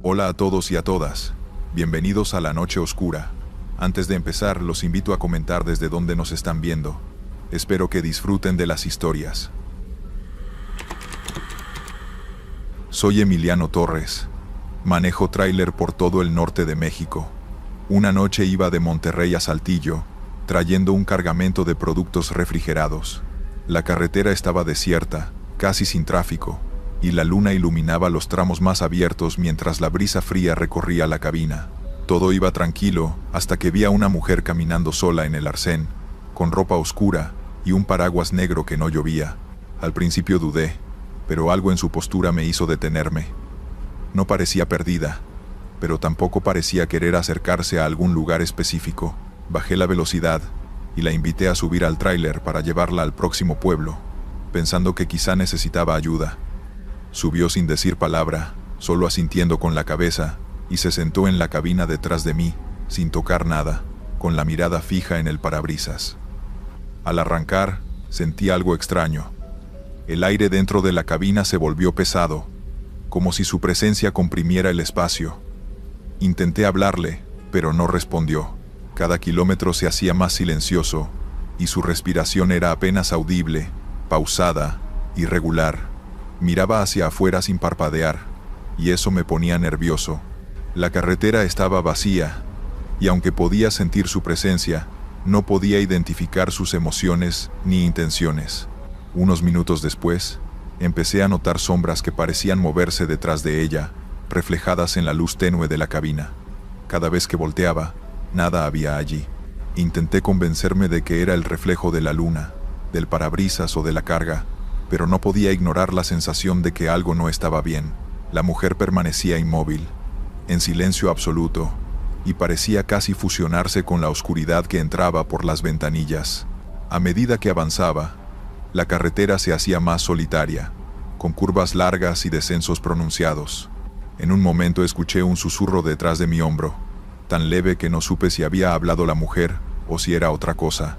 Hola a todos y a todas. Bienvenidos a La Noche Oscura. Antes de empezar, los invito a comentar desde dónde nos están viendo. Espero que disfruten de las historias. Soy Emiliano Torres. Manejo tráiler por todo el norte de México. Una noche iba de Monterrey a Saltillo, trayendo un cargamento de productos refrigerados. La carretera estaba desierta, casi sin tráfico, y la luna iluminaba los tramos más abiertos mientras la brisa fría recorría la cabina. Todo iba tranquilo hasta que vi a una mujer caminando sola en el arcén, con ropa oscura y un paraguas negro que no llovía. Al principio dudé, pero algo en su postura me hizo detenerme. No parecía perdida, pero tampoco parecía querer acercarse a algún lugar específico. Bajé la velocidad y la invité a subir al tráiler para llevarla al próximo pueblo, pensando que quizá necesitaba ayuda. Subió sin decir palabra, solo asintiendo con la cabeza, y se sentó en la cabina detrás de mí, sin tocar nada, con la mirada fija en el parabrisas. Al arrancar, sentí algo extraño. El aire dentro de la cabina se volvió pesado, como si su presencia comprimiera el espacio. Intenté hablarle, pero no respondió. Cada kilómetro se hacía más silencioso, y su respiración era apenas audible, pausada, irregular. Miraba hacia afuera sin parpadear, y eso me ponía nervioso. La carretera estaba vacía, y aunque podía sentir su presencia, no podía identificar sus emociones ni intenciones. Unos minutos después, empecé a notar sombras que parecían moverse detrás de ella, reflejadas en la luz tenue de la cabina. Cada vez que volteaba, nada había allí. Intenté convencerme de que era el reflejo de la luna, del parabrisas o de la carga, pero no podía ignorar la sensación de que algo no estaba bien. La mujer permanecía inmóvil, en silencio absoluto, y parecía casi fusionarse con la oscuridad que entraba por las ventanillas. A medida que avanzaba, la carretera se hacía más solitaria, con curvas largas y descensos pronunciados. En un momento escuché un susurro detrás de mi hombro, tan leve que no supe si había hablado la mujer o si era otra cosa.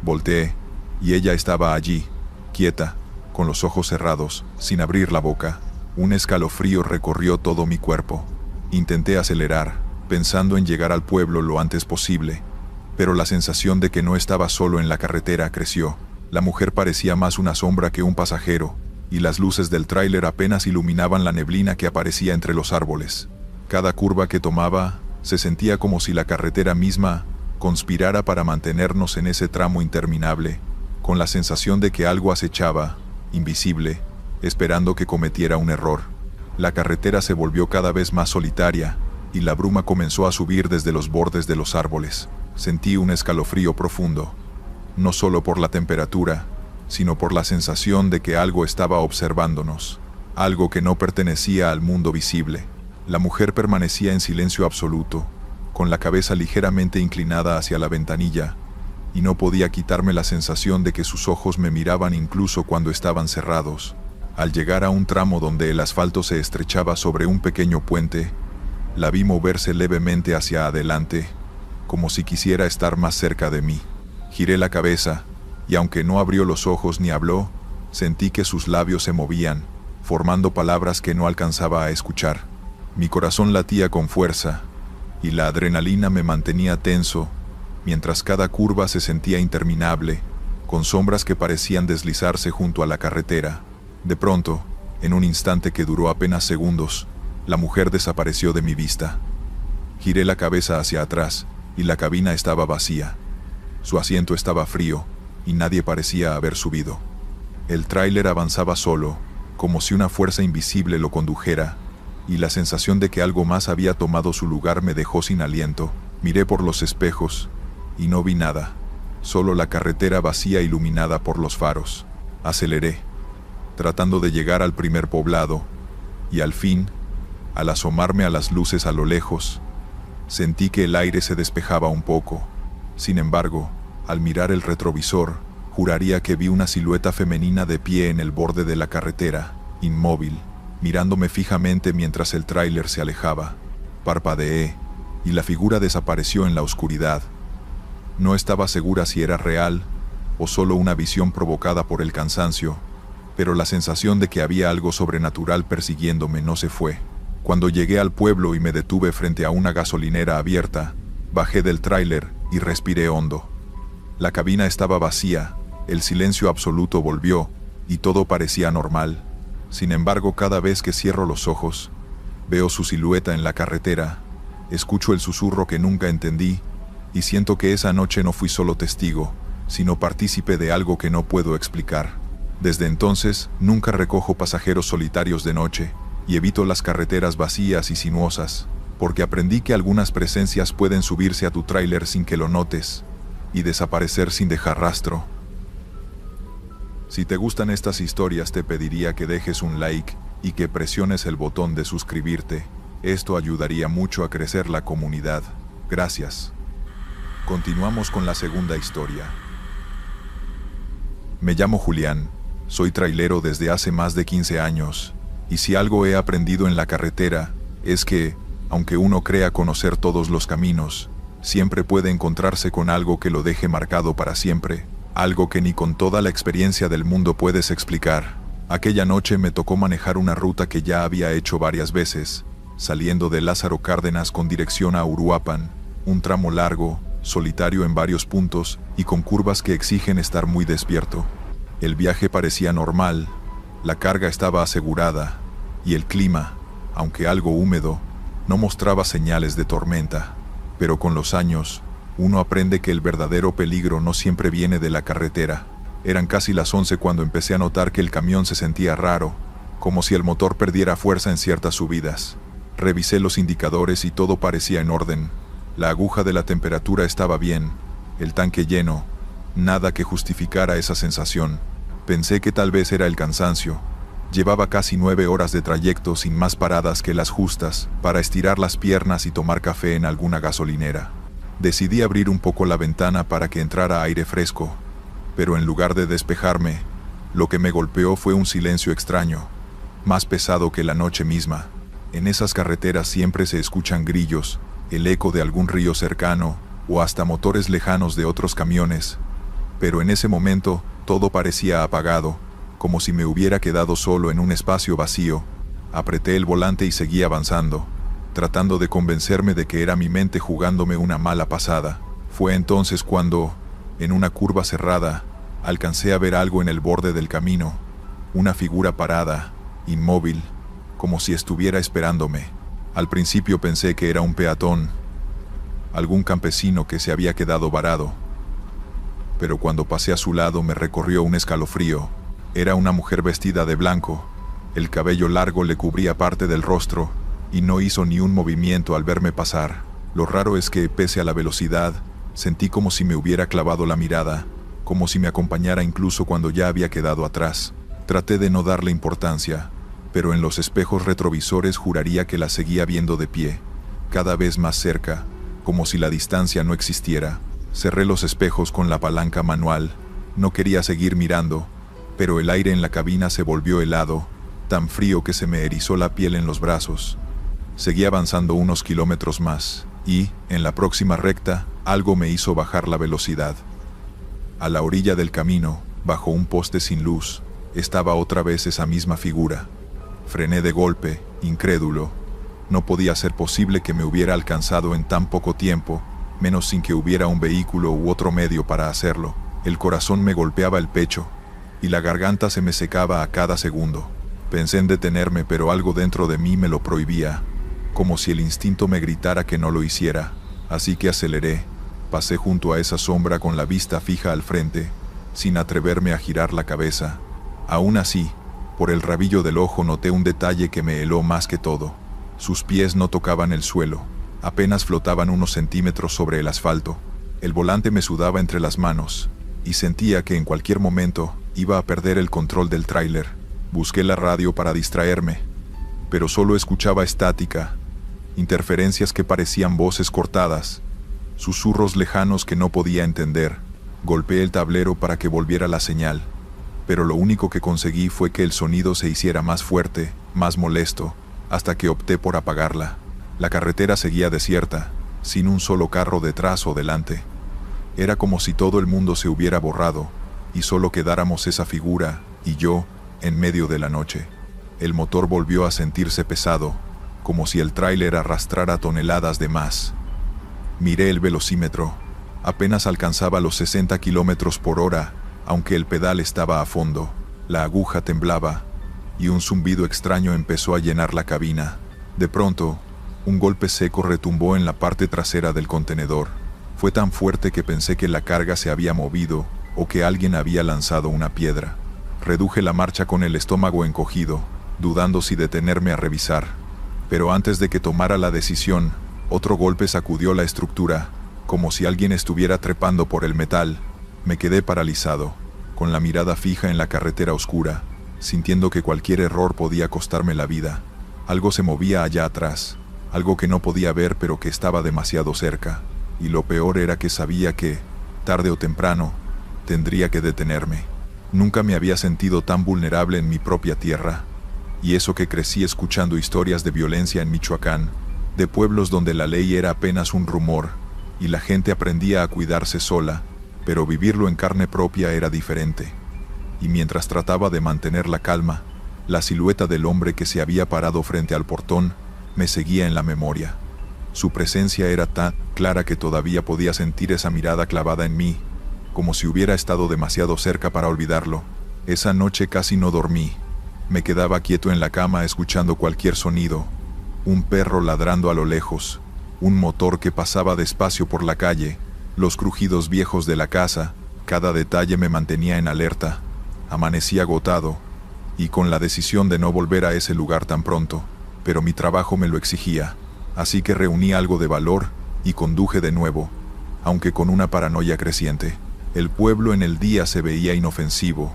Volteé, y ella estaba allí, quieta, con los ojos cerrados, sin abrir la boca. Un escalofrío recorrió todo mi cuerpo. Intenté acelerar, pensando en llegar al pueblo lo antes posible, pero la sensación de que no estaba solo en la carretera creció. La mujer parecía más una sombra que un pasajero, y las luces del tráiler apenas iluminaban la neblina que aparecía entre los árboles. Cada curva que tomaba, se sentía como si la carretera misma conspirara para mantenernos en ese tramo interminable, con la sensación de que algo acechaba, invisible, esperando que cometiera un error. La carretera se volvió cada vez más solitaria, y la bruma comenzó a subir desde los bordes de los árboles. Sentí un escalofrío profundo, no solo por la temperatura, sino por la sensación de que algo estaba observándonos, algo que no pertenecía al mundo visible. La mujer permanecía en silencio absoluto, con la cabeza ligeramente inclinada hacia la ventanilla, y no podía quitarme la sensación de que sus ojos me miraban incluso cuando estaban cerrados. Al llegar a un tramo donde el asfalto se estrechaba sobre un pequeño puente, la vi moverse levemente hacia adelante, como si quisiera estar más cerca de mí. Giré la cabeza, y aunque no abrió los ojos ni habló, sentí que sus labios se movían, formando palabras que no alcanzaba a escuchar. Mi corazón latía con fuerza, y la adrenalina me mantenía tenso, mientras cada curva se sentía interminable, con sombras que parecían deslizarse junto a la carretera. De pronto, en un instante que duró apenas segundos, la mujer desapareció de mi vista. Giré la cabeza hacia atrás, y la cabina estaba vacía. Su asiento estaba frío, y nadie parecía haber subido. El tráiler avanzaba solo, como si una fuerza invisible lo condujera, y la sensación de que algo más había tomado su lugar me dejó sin aliento. Miré por los espejos, y no vi nada, solo la carretera vacía iluminada por los faros. Aceleré, tratando de llegar al primer poblado, y al fin, al asomarme a las luces a lo lejos, sentí que el aire se despejaba un poco. Sin embargo, al mirar el retrovisor, juraría que vi una silueta femenina de pie en el borde de la carretera, inmóvil, mirándome fijamente mientras el tráiler se alejaba. Parpadeé, y la figura desapareció en la oscuridad. No estaba segura si era real o solo una visión provocada por el cansancio, pero la sensación de que había algo sobrenatural persiguiéndome no se fue. Cuando llegué al pueblo y me detuve frente a una gasolinera abierta, bajé del tráiler y respiré hondo. La cabina estaba vacía, el silencio absoluto volvió y todo parecía normal. Sin embargo, cada vez que cierro los ojos, veo su silueta en la carretera, escucho el susurro que nunca entendí y siento que esa noche no fui solo testigo, sino partícipe de algo que no puedo explicar. Desde entonces, nunca recojo pasajeros solitarios de noche y evito las carreteras vacías y sinuosas, porque aprendí que algunas presencias pueden subirse a tu tráiler sin que lo notes y desaparecer sin dejar rastro. Si te gustan estas historias, te pediría que dejes un like y que presiones el botón de suscribirte. Esto ayudaría mucho a crecer la comunidad. Gracias. Continuamos con la segunda historia. Me llamo Julián, soy trailero desde hace más de 15 años, y si algo he aprendido en la carretera, es que, aunque uno crea conocer todos los caminos, siempre puede encontrarse con algo que lo deje marcado para siempre, algo que ni con toda la experiencia del mundo puedes explicar. Aquella noche me tocó manejar una ruta que ya había hecho varias veces, saliendo de Lázaro Cárdenas con dirección a Uruapan, un tramo largo, solitario en varios puntos y con curvas que exigen estar muy despierto. El viaje parecía normal, la carga estaba asegurada y el clima, aunque algo húmedo, no mostraba señales de tormenta. Pero con los años, uno aprende que el verdadero peligro no siempre viene de la carretera. Eran casi las 11 cuando empecé a notar que el camión se sentía raro, como si el motor perdiera fuerza en ciertas subidas. Revisé los indicadores y todo parecía en orden. La aguja de la temperatura estaba bien, el tanque lleno, nada que justificara esa sensación. Pensé que tal vez era el cansancio. Llevaba casi 9 horas de trayecto sin más paradas que las justas para estirar las piernas y tomar café en alguna gasolinera. Decidí abrir un poco la ventana para que entrara aire fresco, pero en lugar de despejarme, lo que me golpeó fue un silencio extraño, más pesado que la noche misma. En esas carreteras siempre se escuchan grillos, el eco de algún río cercano o hasta motores lejanos de otros camiones, pero en ese momento todo parecía apagado, como si me hubiera quedado solo en un espacio vacío. Apreté el volante y seguí avanzando, tratando de convencerme de que era mi mente jugándome una mala pasada. Fue entonces cuando, en una curva cerrada, alcancé a ver algo en el borde del camino, una figura parada, inmóvil, como si estuviera esperándome. Al principio pensé que era un peatón, algún campesino que se había quedado varado, pero cuando pasé a su lado me recorrió un escalofrío. Era una mujer vestida de blanco, el cabello largo le cubría parte del rostro, y no hizo ni un movimiento al verme pasar. Lo raro es que, pese a la velocidad, sentí como si me hubiera clavado la mirada, como si me acompañara incluso cuando ya había quedado atrás. Traté de no darle importancia, pero en los espejos retrovisores juraría que la seguía viendo de pie, cada vez más cerca, como si la distancia no existiera. Cerré los espejos con la palanca manual. No quería seguir mirando, pero el aire en la cabina se volvió helado, tan frío que se me erizó la piel en los brazos. Seguí avanzando unos kilómetros más, y, en la próxima recta, algo me hizo bajar la velocidad. A la orilla del camino, bajo un poste sin luz, estaba otra vez esa misma figura. Frené de golpe, incrédulo. No podía ser posible que me hubiera alcanzado en tan poco tiempo, menos sin que hubiera un vehículo u otro medio para hacerlo. El corazón me golpeaba el pecho, y la garganta se me secaba a cada segundo. Pensé en detenerme, pero algo dentro de mí me lo prohibía, como si el instinto me gritara que no lo hiciera. Así que aceleré, pasé junto a esa sombra con la vista fija al frente, sin atreverme a girar la cabeza. Aún así, por el rabillo del ojo noté un detalle que me heló más que todo. Sus pies no tocaban el suelo, apenas flotaban unos centímetros sobre el asfalto. El volante me sudaba entre las manos, y sentía que en cualquier momento iba a perder el control del tráiler. Busqué la radio para distraerme, pero solo escuchaba estática, interferencias que parecían voces cortadas, susurros lejanos que no podía entender. Golpeé el tablero para que volviera la señal, pero lo único que conseguí fue que el sonido se hiciera más fuerte, más molesto, hasta que opté por apagarla. La carretera seguía desierta, sin un solo carro detrás o delante. Era como si todo el mundo se hubiera borrado, y solo quedáramos esa figura y yo en medio de la noche. El motor volvió a sentirse pesado, como si el tráiler arrastrara toneladas de más. Miré el velocímetro. Apenas alcanzaba los 60 kilómetros por hora, aunque el pedal estaba a fondo. La aguja temblaba, y un zumbido extraño empezó a llenar la cabina. De pronto, un golpe seco retumbó en la parte trasera del contenedor. Fue tan fuerte que pensé que la carga se había movido, o que alguien había lanzado una piedra. Reduje la marcha con el estómago encogido, dudando si detenerme a revisar. Pero antes de que tomara la decisión, otro golpe sacudió la estructura, como si alguien estuviera trepando por el metal. Me quedé paralizado, con la mirada fija en la carretera oscura, sintiendo que cualquier error podía costarme la vida. Algo se movía allá atrás, algo que no podía ver pero que estaba demasiado cerca, y lo peor era que sabía que, tarde o temprano, tendría que detenerme. Nunca me había sentido tan vulnerable en mi propia tierra, y eso que crecí escuchando historias de violencia en Michoacán, de pueblos donde la ley era apenas un rumor, y la gente aprendía a cuidarse sola, pero vivirlo en carne propia era diferente. Y mientras trataba de mantener la calma, la silueta del hombre que se había parado frente al portón me seguía en la memoria. Su presencia era tan clara que todavía podía sentir esa mirada clavada en mí, como si hubiera estado demasiado cerca para olvidarlo. Esa noche casi no dormí. Me quedaba quieto en la cama escuchando cualquier sonido. Un perro ladrando a lo lejos, un motor que pasaba despacio por la calle, los crujidos viejos de la casa. Cada detalle me mantenía en alerta. Amanecí agotado, y con la decisión de no volver a ese lugar tan pronto, pero mi trabajo me lo exigía, así que reuní algo de valor y conduje de nuevo, aunque con una paranoia creciente. El pueblo en el día se veía inofensivo,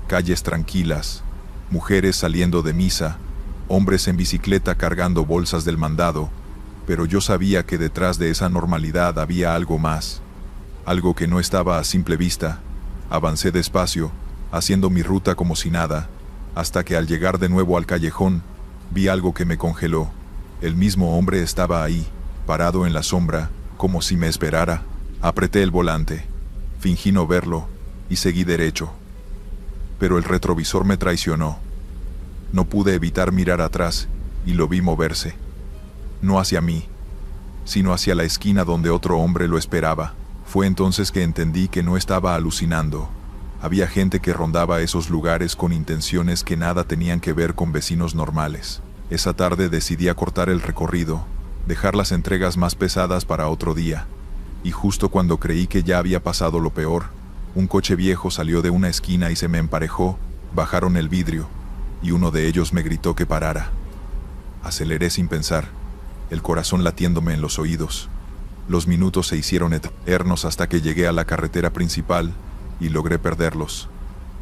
calles tranquilas, mujeres saliendo de misa, hombres en bicicleta cargando bolsas del mandado, pero yo sabía que detrás de esa normalidad había algo más, algo que no estaba a simple vista. Avancé despacio, haciendo mi ruta como si nada, hasta que al llegar de nuevo al callejón, vi algo que me congeló. El mismo hombre estaba ahí, parado en la sombra, como si me esperara. Apreté el volante, fingí no verlo, y seguí derecho. Pero el retrovisor me traicionó. No pude evitar mirar atrás, y lo vi moverse. No hacia mí, sino hacia la esquina donde otro hombre lo esperaba. Fue entonces que entendí que no estaba alucinando. Había gente que rondaba esos lugares con intenciones que nada tenían que ver con vecinos normales. Esa tarde decidí acortar el recorrido, dejar las entregas más pesadas para otro día. Y justo cuando creí que ya había pasado lo peor, un coche viejo salió de una esquina y se me emparejó. Bajaron el vidrio, y uno de ellos me gritó que parara. Aceleré sin pensar, el corazón latiéndome en los oídos. Los minutos se hicieron eternos hasta que llegué a la carretera principal y logré perderlos,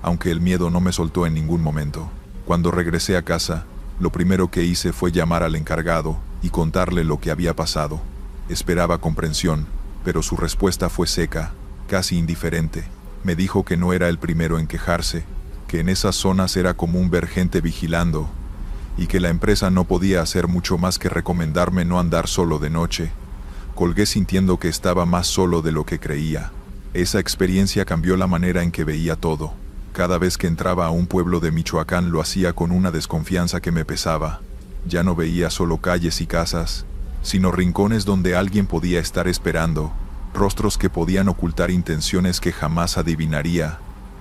aunque el miedo no me soltó en ningún momento. Cuando regresé a casa, lo primero que hice fue llamar al encargado y contarle lo que había pasado. Esperaba comprensión, pero su respuesta fue seca, casi indiferente. Me dijo que no era el primero en quejarse, que en esas zonas era común ver gente vigilando, y que la empresa no podía hacer mucho más que recomendarme no andar solo de noche. Colgué sintiendo que estaba más solo de lo que creía. Esa experiencia cambió la manera en que veía todo. Cada vez que entraba a un pueblo de Michoacán lo hacía con una desconfianza que me pesaba. Ya no veía solo calles y casas, sino rincones donde alguien podía estar esperando, rostros que podían ocultar intenciones que jamás adivinaría,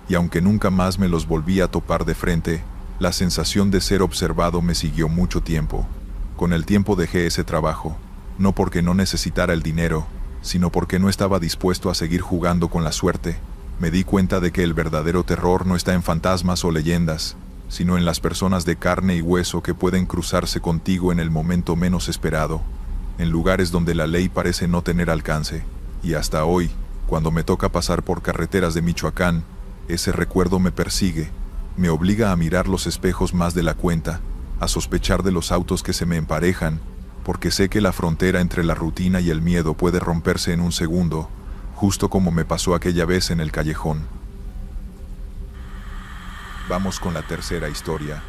y aunque nunca más me los volví a topar de frente, la sensación de ser observado me siguió mucho tiempo. Con el tiempo dejé ese trabajo, no porque no necesitara el dinero, sino porque no estaba dispuesto a seguir jugando con la suerte. Me di cuenta de que el verdadero terror no está en fantasmas o leyendas, sino en las personas de carne y hueso que pueden cruzarse contigo en el momento menos esperado, en lugares donde la ley parece no tener alcance. Y hasta hoy, cuando me toca pasar por carreteras de Michoacán, ese recuerdo me persigue, me obliga a mirar los espejos más de la cuenta, a sospechar de los autos que se me emparejan, porque sé que la frontera entre la rutina y el miedo puede romperse en un segundo, justo como me pasó aquella vez en el callejón. Vamos con la tercera historia.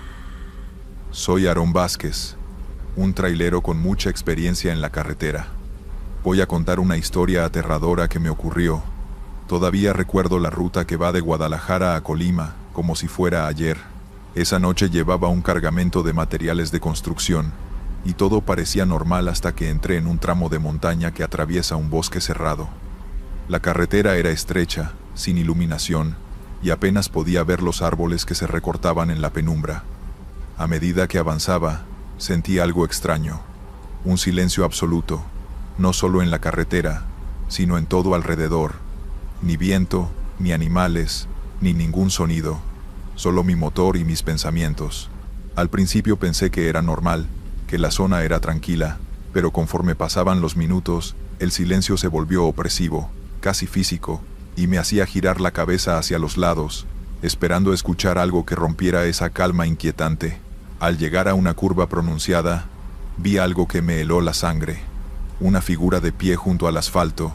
Soy Aarón Vázquez, un trailero con mucha experiencia en la carretera. Voy a contar una historia aterradora que me ocurrió. Todavía recuerdo la ruta que va de Guadalajara a Colima, como si fuera ayer. Esa noche llevaba un cargamento de materiales de construcción. y todo parecía normal hasta que entré en un tramo de montaña que atraviesa un bosque cerrado. La carretera era estrecha, sin iluminación, y apenas podía ver los árboles que se recortaban en la penumbra. A medida que avanzaba, sentí algo extraño, un silencio absoluto, no solo en la carretera, sino en todo alrededor. Ni viento, ni animales, ni ningún sonido, solo mi motor y mis pensamientos. Al principio pensé que era normal, que la zona era tranquila, pero conforme pasaban los minutos, el silencio se volvió opresivo, casi físico, y me hacía girar la cabeza hacia los lados, esperando escuchar algo que rompiera esa calma inquietante. Al llegar a una curva pronunciada, vi algo que me heló la sangre. Una figura de pie junto al asfalto,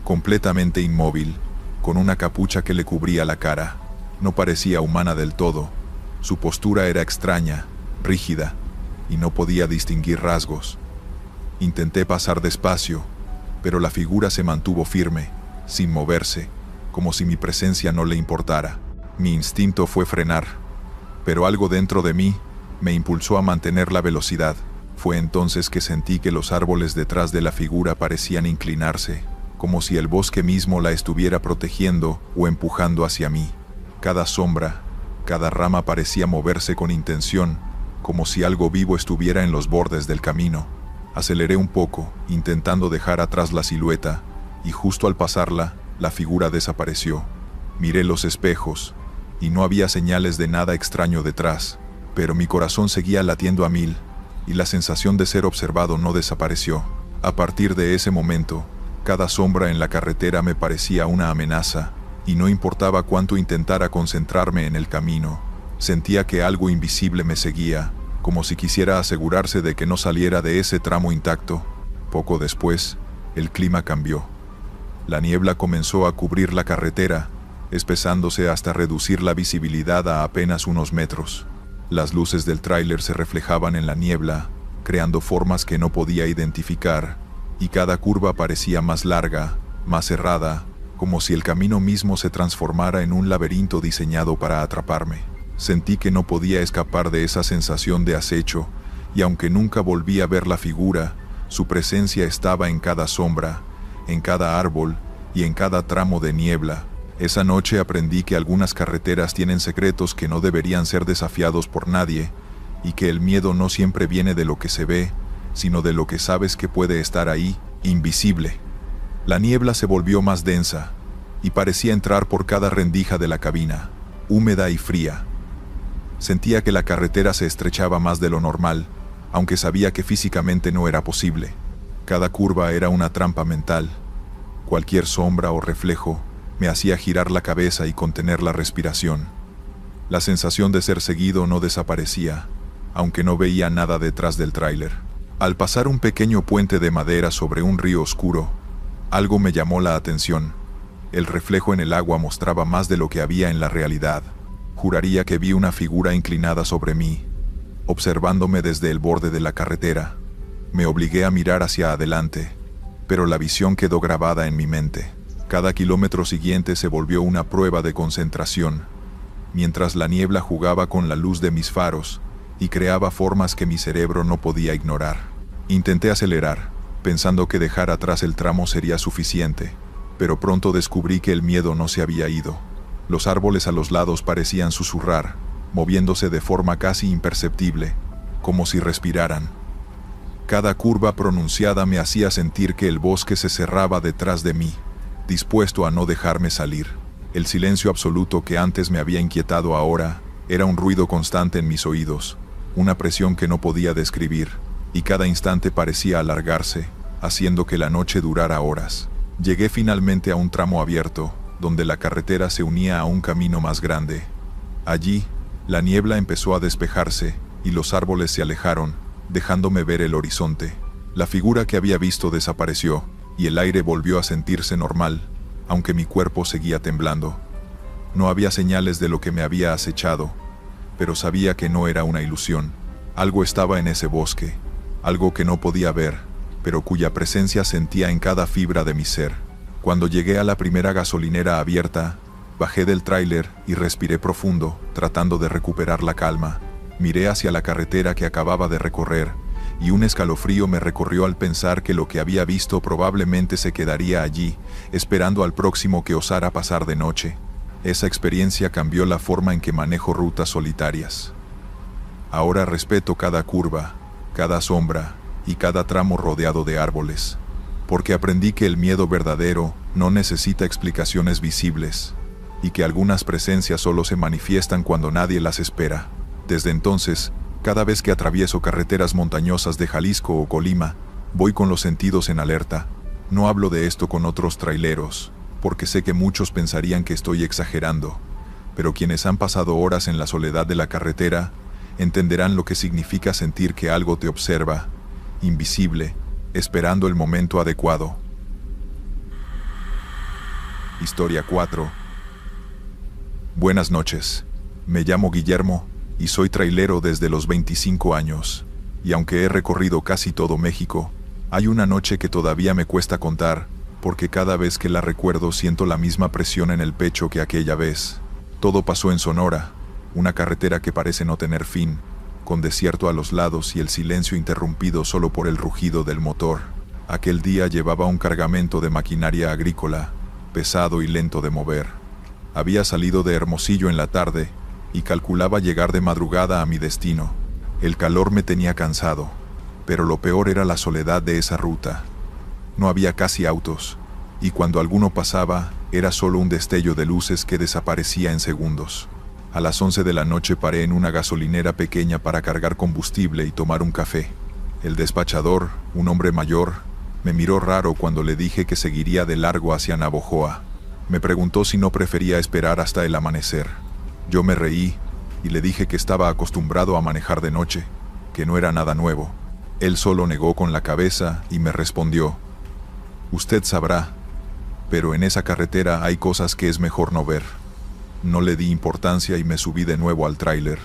completamente inmóvil, con una capucha que le cubría la cara. No parecía humana del todo. Su postura era extraña, rígida, y no podía distinguir rasgos. Intenté pasar despacio, pero la figura se mantuvo firme, sin moverse, como si mi presencia no le importara. Mi instinto fue frenar, pero algo dentro de mí me impulsó a mantener la velocidad. Fue entonces que sentí que los árboles detrás de la figura parecían inclinarse, como si el bosque mismo la estuviera protegiendo o empujando hacia mí. Cada sombra, cada rama parecía moverse con intención, como si algo vivo estuviera en los bordes del camino. Aceleré un poco, intentando dejar atrás la silueta, y justo al pasarla, la figura desapareció. Miré los espejos, y no había señales de nada extraño detrás, pero mi corazón seguía latiendo a 1000, y la sensación de ser observado no desapareció. A partir de ese momento, cada sombra en la carretera me parecía una amenaza, y no importaba cuánto intentara concentrarme en el camino, sentía que algo invisible me seguía, como si quisiera asegurarse de que no saliera de ese tramo intacto. Poco después, el clima cambió. La niebla comenzó a cubrir la carretera, espesándose hasta reducir la visibilidad a apenas unos metros. Las luces del tráiler se reflejaban en la niebla, creando formas que no podía identificar, y cada curva parecía más larga, más cerrada, como si el camino mismo se transformara en un laberinto diseñado para atraparme. Sentí que no podía escapar de esa sensación de acecho, y aunque nunca volví a ver la figura, su presencia estaba en cada sombra, en cada árbol y en cada tramo de niebla. Esa noche aprendí que algunas carreteras tienen secretos que no deberían ser desafiados por nadie, y que el miedo no siempre viene de lo que se ve, sino de lo que sabes que puede estar ahí, invisible. La niebla se volvió más densa, y parecía entrar por cada rendija de la cabina, húmeda y fría. Sentía que la carretera se estrechaba más de lo normal, aunque sabía que físicamente no era posible. Cada curva era una trampa mental. Cualquier sombra o reflejo me hacía girar la cabeza y contener la respiración. La sensación de ser seguido no desaparecía, aunque no veía nada detrás del tráiler. Al pasar un pequeño puente de madera sobre un río oscuro, algo me llamó la atención. El reflejo en el agua mostraba más de lo que había en la realidad. Juraría que vi una figura inclinada sobre mí, observándome desde el borde de la carretera. Me obligué a mirar hacia adelante, pero la visión quedó grabada en mi mente. Cada kilómetro siguiente se volvió una prueba de concentración, mientras la niebla jugaba con la luz de mis faros y creaba formas que mi cerebro no podía ignorar. Intenté acelerar, pensando que dejar atrás el tramo sería suficiente, pero pronto descubrí que el miedo no se había ido. Los árboles a los lados parecían susurrar, moviéndose de forma casi imperceptible, como si respiraran. Cada curva pronunciada me hacía sentir que el bosque se cerraba detrás de mí, dispuesto a no dejarme salir. El silencio absoluto que antes me había inquietado ahora era un ruido constante en mis oídos, una presión que no podía describir, y cada instante parecía alargarse, haciendo que la noche durara horas. Llegué finalmente a un tramo abierto, donde la carretera se unía a un camino más grande. Allí, la niebla empezó a despejarse, y los árboles se alejaron, dejándome ver el horizonte. La figura que había visto desapareció, y el aire volvió a sentirse normal, aunque mi cuerpo seguía temblando. No había señales de lo que me había acechado, pero sabía que no era una ilusión. Algo estaba en ese bosque, algo que no podía ver, pero cuya presencia sentía en cada fibra de mi ser. Cuando llegué a la primera gasolinera abierta, bajé del tráiler y respiré profundo, tratando de recuperar la calma. Miré hacia la carretera que acababa de recorrer, y un escalofrío me recorrió al pensar que lo que había visto probablemente se quedaría allí, esperando al próximo que osara pasar de noche. Esa experiencia cambió la forma en que manejo rutas solitarias. Ahora respeto cada curva, cada sombra y cada tramo rodeado de árboles, porque aprendí que el miedo verdadero no necesita explicaciones visibles, y que algunas presencias solo se manifiestan cuando nadie las espera. Desde entonces, cada vez que atravieso carreteras montañosas de Jalisco o Colima, voy con los sentidos en alerta. No hablo de esto con otros traileros, porque sé que muchos pensarían que estoy exagerando, pero quienes han pasado horas en la soledad de la carretera entenderán lo que significa sentir que algo te observa, invisible, esperando el momento adecuado. Historia 4. Buenas noches. Me llamo Guillermo y soy trailero desde los 25 años. Y aunque he recorrido casi todo México, hay una noche que todavía me cuesta contar, porque cada vez que la recuerdo siento la misma presión en el pecho que aquella vez. Todo pasó en Sonora, una carretera que parece no tener fin, con desierto a los lados y el silencio interrumpido solo por el rugido del motor. Aquel día llevaba un cargamento de maquinaria agrícola, pesado y lento de mover. Había salido de Hermosillo en la tarde y calculaba llegar de madrugada a mi destino. El calor me tenía cansado, pero lo peor era la soledad de esa ruta. No había casi autos, y cuando alguno pasaba, era solo un destello de luces que desaparecía en segundos. A las 11 de la noche paré en una gasolinera pequeña para cargar combustible y tomar un café. El despachador, un hombre mayor, me miró raro cuando le dije que seguiría de largo hacia Navojoa. Me preguntó si no prefería esperar hasta el amanecer. Yo me reí y le dije que estaba acostumbrado a manejar de noche, que no era nada nuevo. Él solo negó con la cabeza y me respondió: «Usted sabrá, pero en esa carretera hay cosas que es mejor no ver». No le di importancia y me subí de nuevo al tráiler.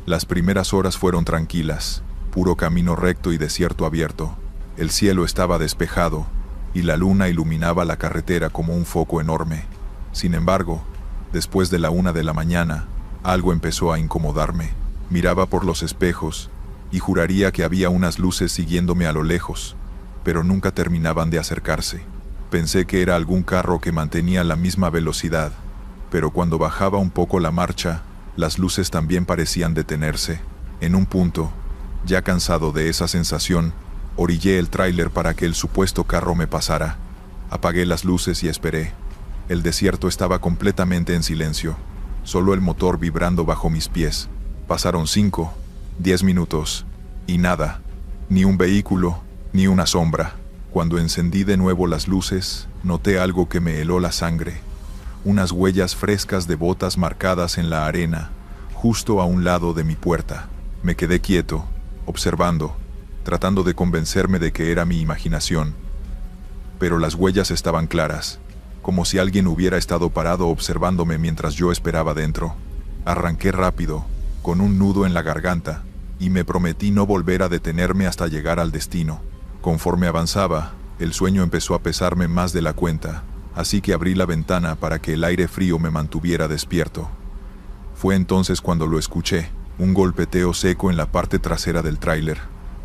Las primeras horas fueron tranquilas, puro camino recto y desierto abierto. El cielo estaba despejado y la luna iluminaba la carretera como un foco enorme. Sin embargo, después de la 1 de la mañana, algo empezó a incomodarme. Miraba por los espejos y juraría que había unas luces siguiéndome a lo lejos, pero nunca terminaban de acercarse. Pensé que era algún carro que mantenía la misma velocidad, pero cuando bajaba un poco la marcha, las luces también parecían detenerse. En un punto, ya cansado de esa sensación, orillé el tráiler para que el supuesto carro me pasara. Apagué las luces y esperé. El desierto estaba completamente en silencio, solo el motor vibrando bajo mis pies. Pasaron 5, 10 minutos, y nada, ni un vehículo, ni una sombra. Cuando encendí de nuevo las luces, noté algo que me heló la sangre. Unas huellas frescas de botas marcadas en la arena, justo a un lado de mi puerta. Me quedé quieto, observando, tratando de convencerme de que era mi imaginación. Pero las huellas estaban claras, como si alguien hubiera estado parado observándome mientras yo esperaba dentro. Arranqué rápido, con un nudo en la garganta, y me prometí no volver a detenerme hasta llegar al destino. Conforme avanzaba, el sueño empezó a pesarme más de la cuenta, así que abrí la ventana para que el aire frío me mantuviera despierto. Fue entonces cuando lo escuché, un golpeteo seco en la parte trasera del tráiler,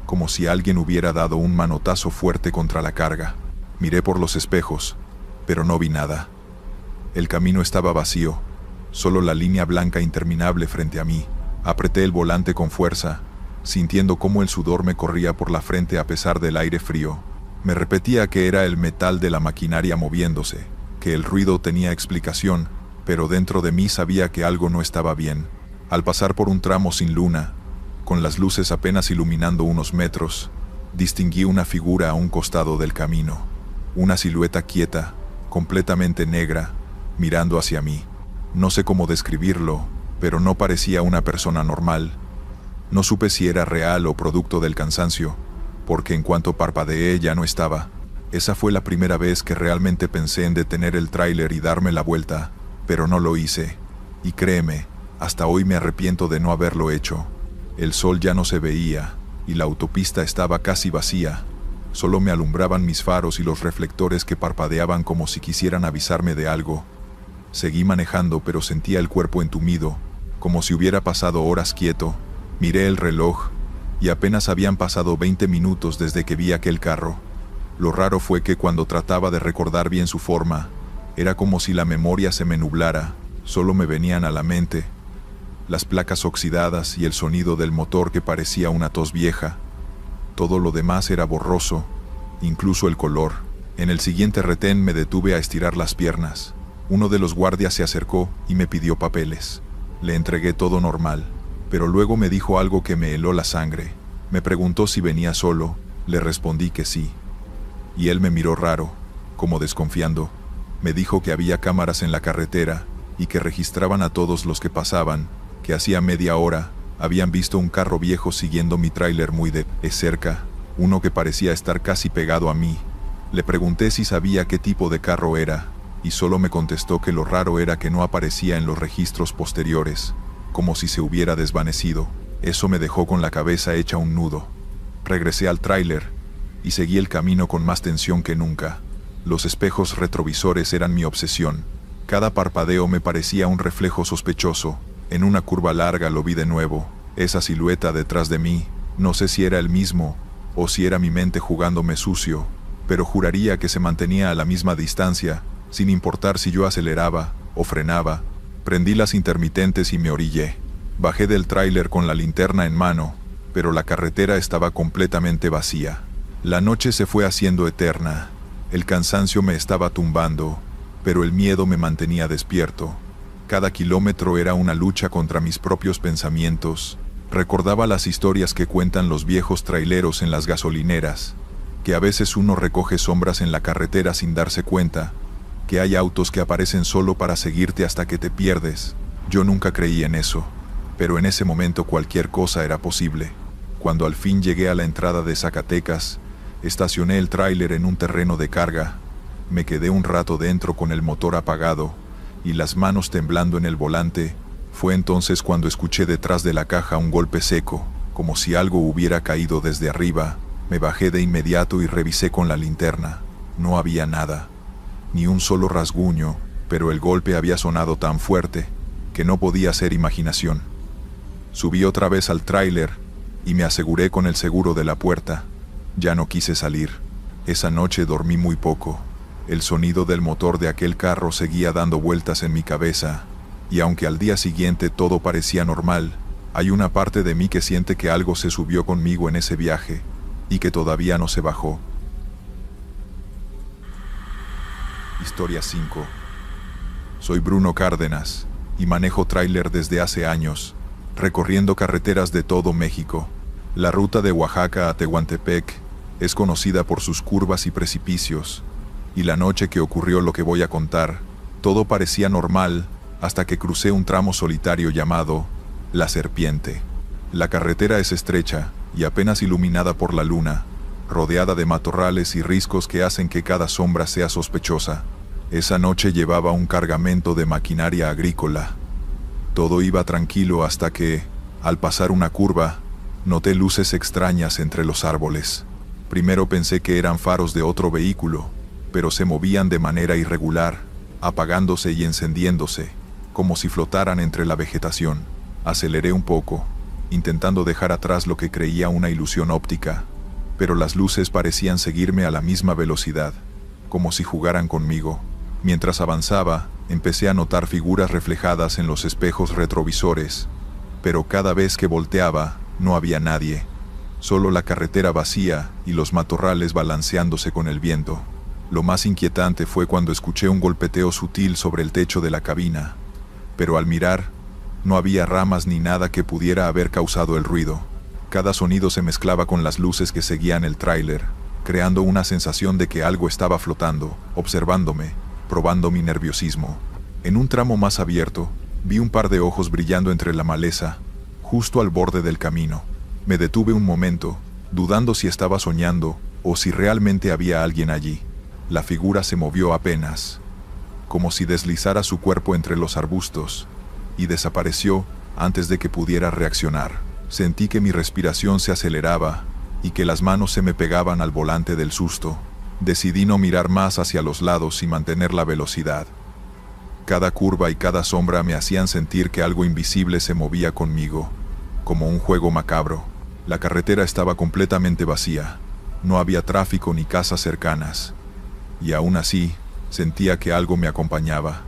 como si alguien hubiera dado un manotazo fuerte contra la carga. Miré por los espejos, pero no vi nada. El camino estaba vacío, solo la línea blanca interminable frente a mí. Apreté el volante con fuerza, sintiendo cómo el sudor me corría por la frente a pesar del aire frío. Me repetía que era el metal de la maquinaria moviéndose, que el ruido tenía explicación, pero dentro de mí sabía que algo no estaba bien. Al pasar por un tramo sin luna, con las luces apenas iluminando unos metros, distinguí una figura a un costado del camino. Una silueta quieta, completamente negra, mirando hacia mí. No sé cómo describirlo, pero no parecía una persona normal. No supe si era real o producto del cansancio, porque en cuanto parpadeé ya no estaba. Esa fue la primera vez que realmente pensé en detener el tráiler y darme la vuelta, pero no lo hice. Y créeme, hasta hoy me arrepiento de no haberlo hecho. El sol ya no se veía, y la autopista estaba casi vacía. Solo me alumbraban mis faros y los reflectores que parpadeaban como si quisieran avisarme de algo. Seguí manejando, pero sentía el cuerpo entumido, como si hubiera pasado horas quieto. Miré el reloj, y apenas habían pasado 20 minutos desde que vi aquel carro. Lo raro fue que cuando trataba de recordar bien su forma, era como si la memoria se me nublara, solo me venían a la mente las placas oxidadas y el sonido del motor que parecía una tos vieja. Todo lo demás era borroso, incluso el color. En el siguiente retén me detuve a estirar las piernas. Uno de los guardias se acercó y me pidió papeles. Le entregué todo normal, pero luego me dijo algo que me heló la sangre. Me preguntó si venía solo, le respondí que sí. Y él me miró raro, como desconfiando. Me dijo que había cámaras en la carretera y que registraban a todos los que pasaban, que hacía media hora habían visto un carro viejo siguiendo mi tráiler muy de cerca, uno que parecía estar casi pegado a mí. Le pregunté si sabía qué tipo de carro era, y solo me contestó que lo raro era que no aparecía en los registros posteriores, como si se hubiera desvanecido. Eso me dejó con la cabeza hecha un nudo. Regresé al tráiler y seguí el camino con más tensión que nunca. Los espejos retrovisores eran mi obsesión. Cada parpadeo me parecía un reflejo sospechoso. En una curva larga lo vi de nuevo, esa silueta detrás de mí. No sé si era el mismo, o si era mi mente jugándome sucio, pero juraría que se mantenía a la misma distancia, sin importar si yo aceleraba o frenaba. Prendí las intermitentes y me orillé. Bajé del tráiler con la linterna en mano, pero la carretera estaba completamente vacía. La noche se fue haciendo eterna. El cansancio me estaba tumbando, pero el miedo me mantenía despierto. Cada kilómetro era una lucha contra mis propios pensamientos. Recordaba las historias que cuentan los viejos traileros en las gasolineras, que a veces uno recoge sombras en la carretera sin darse cuenta, que hay autos que aparecen solo para seguirte hasta que te pierdes. Yo nunca creí en eso, pero en ese momento cualquier cosa era posible. Cuando al fin llegué a la entrada de Zacatecas, estacioné el tráiler en un terreno de carga. Me quedé un rato dentro con el motor apagado y las manos temblando en el volante. Fue entonces cuando escuché detrás de la caja un golpe seco, como si algo hubiera caído desde arriba. Me bajé de inmediato y revisé con la linterna. No había nada, ni un solo rasguño, pero el golpe había sonado tan fuerte que no podía ser imaginación. Subí otra vez al tráiler y me aseguré con el seguro de la puerta. Ya no quise salir. Esa noche dormí muy poco. El sonido del motor de aquel carro seguía dando vueltas en mi cabeza, y aunque al día siguiente todo parecía normal, hay una parte de mí que siente que algo se subió conmigo en ese viaje, y que todavía no se bajó. Historia 5. Soy Bruno Cárdenas, y manejo tráiler desde hace años, recorriendo carreteras de todo México. La ruta de Oaxaca a Tehuantepec es conocida por sus curvas y precipicios, y la noche que ocurrió lo que voy a contar, todo parecía normal hasta que crucé un tramo solitario llamado La Serpiente. La carretera es estrecha y apenas iluminada por la luna, rodeada de matorrales y riscos que hacen que cada sombra sea sospechosa. Esa noche llevaba un cargamento de maquinaria agrícola. Todo iba tranquilo hasta que, al pasar una curva, noté luces extrañas entre los árboles. Primero pensé que eran faros de otro vehículo, pero se movían de manera irregular, apagándose y encendiéndose, como si flotaran entre la vegetación. Aceleré un poco, intentando dejar atrás lo que creía una ilusión óptica, pero las luces parecían seguirme a la misma velocidad, como si jugaran conmigo. Mientras avanzaba, empecé a notar figuras reflejadas en los espejos retrovisores, pero cada vez que volteaba, no había nadie, solo la carretera vacía y los matorrales balanceándose con el viento. Lo más inquietante fue cuando escuché un golpeteo sutil sobre el techo de la cabina, pero al mirar, no había ramas ni nada que pudiera haber causado el ruido. Cada sonido se mezclaba con las luces que seguían el tráiler, creando una sensación de que algo estaba flotando, observándome, probando mi nerviosismo. En un tramo más abierto, vi un par de ojos brillando entre la maleza, justo al borde del camino. Me detuve un momento, dudando si estaba soñando o si realmente había alguien allí. La figura se movió apenas, como si deslizara su cuerpo entre los arbustos, y desapareció antes de que pudiera reaccionar. Sentí que mi respiración se aceleraba y que las manos se me pegaban al volante del susto. Decidí no mirar más hacia los lados y mantener la velocidad. Cada curva y cada sombra me hacían sentir que algo invisible se movía conmigo, como un juego macabro. La carretera estaba completamente vacía. No había tráfico ni casas cercanas. Y aún así, sentía que algo me acompañaba.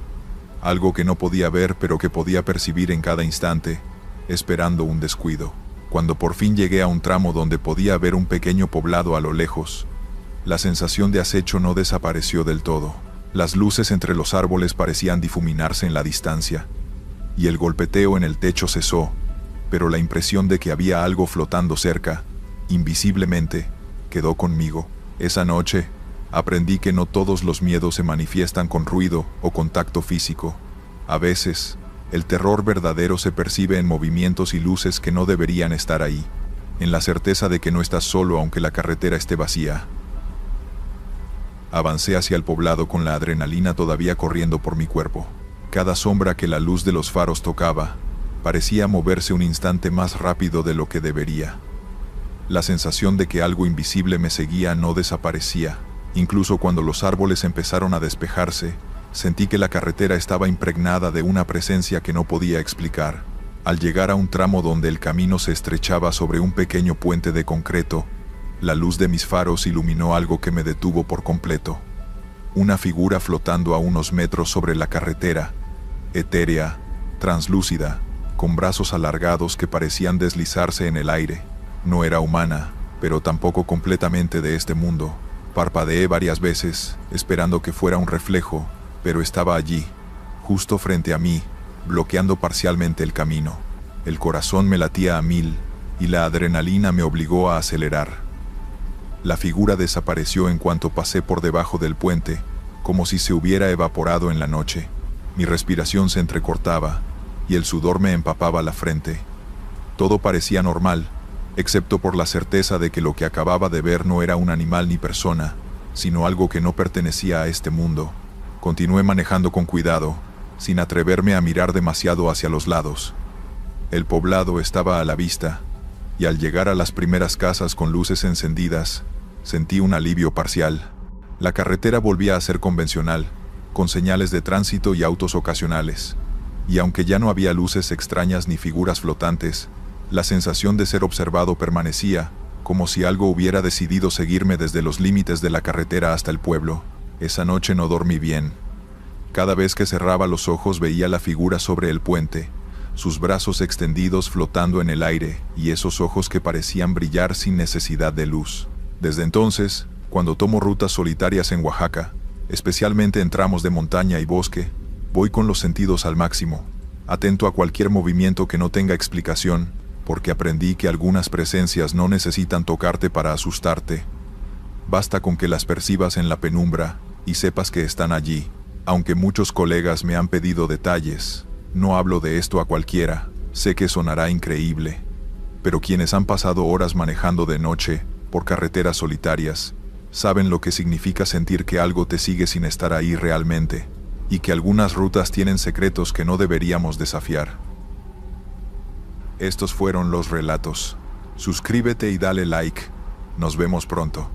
Algo que no podía ver pero que podía percibir en cada instante, esperando un descuido. Cuando por fin llegué a un tramo donde podía ver un pequeño poblado a lo lejos, la sensación de acecho no desapareció del todo. Las luces entre los árboles parecían difuminarse en la distancia, y el golpeteo en el techo cesó, pero la impresión de que había algo flotando cerca, invisiblemente, quedó conmigo. Esa noche, aprendí que no todos los miedos se manifiestan con ruido o contacto físico. A veces, el terror verdadero se percibe en movimientos y luces que no deberían estar ahí, en la certeza de que no estás solo aunque la carretera esté vacía. Avancé hacia el poblado con la adrenalina todavía corriendo por mi cuerpo. Cada sombra que la luz de los faros tocaba, parecía moverse un instante más rápido de lo que debería. La sensación de que algo invisible me seguía no desaparecía. Incluso cuando los árboles empezaron a despejarse, sentí que la carretera estaba impregnada de una presencia que no podía explicar. Al llegar a un tramo donde el camino se estrechaba sobre un pequeño puente de concreto, la luz de mis faros iluminó algo que me detuvo por completo. Una figura flotando a unos metros sobre la carretera, etérea, translúcida, con brazos alargados que parecían deslizarse en el aire. No era humana, pero tampoco completamente de este mundo. Parpadeé varias veces, esperando que fuera un reflejo, pero estaba allí, justo frente a mí, bloqueando parcialmente el camino. El corazón me latía a 1000, y la adrenalina me obligó a acelerar. La figura desapareció en cuanto pasé por debajo del puente, como si se hubiera evaporado en la noche. Mi respiración se entrecortaba, y el sudor me empapaba la frente. Todo parecía normal, excepto por la certeza de que lo que acababa de ver no era un animal ni persona, sino algo que no pertenecía a este mundo. Continué manejando con cuidado, sin atreverme a mirar demasiado hacia los lados. El poblado estaba a la vista, y al llegar a las primeras casas con luces encendidas, sentí un alivio parcial. La carretera volvía a ser convencional, con señales de tránsito y autos ocasionales. Y aunque ya no había luces extrañas ni figuras flotantes, la sensación de ser observado permanecía, como si algo hubiera decidido seguirme desde los límites de la carretera hasta el pueblo. Esa noche no dormí bien. Cada vez que cerraba los ojos veía la figura sobre el puente, sus brazos extendidos flotando en el aire y esos ojos que parecían brillar sin necesidad de luz. Desde entonces, cuando tomo rutas solitarias en Oaxaca, especialmente en tramos de montaña y bosque, voy con los sentidos al máximo, atento a cualquier movimiento que no tenga explicación, porque aprendí que algunas presencias no necesitan tocarte para asustarte. Basta con que las percibas en la penumbra y sepas que están allí. Aunque muchos colegas me han pedido detalles, no hablo de esto a cualquiera. Sé que sonará increíble, pero quienes han pasado horas manejando de noche por carreteras solitarias saben lo que significa sentir que algo te sigue sin estar ahí realmente, y que algunas rutas tienen secretos que no deberíamos desafiar. Estos fueron los relatos. Suscríbete y dale like. Nos vemos pronto.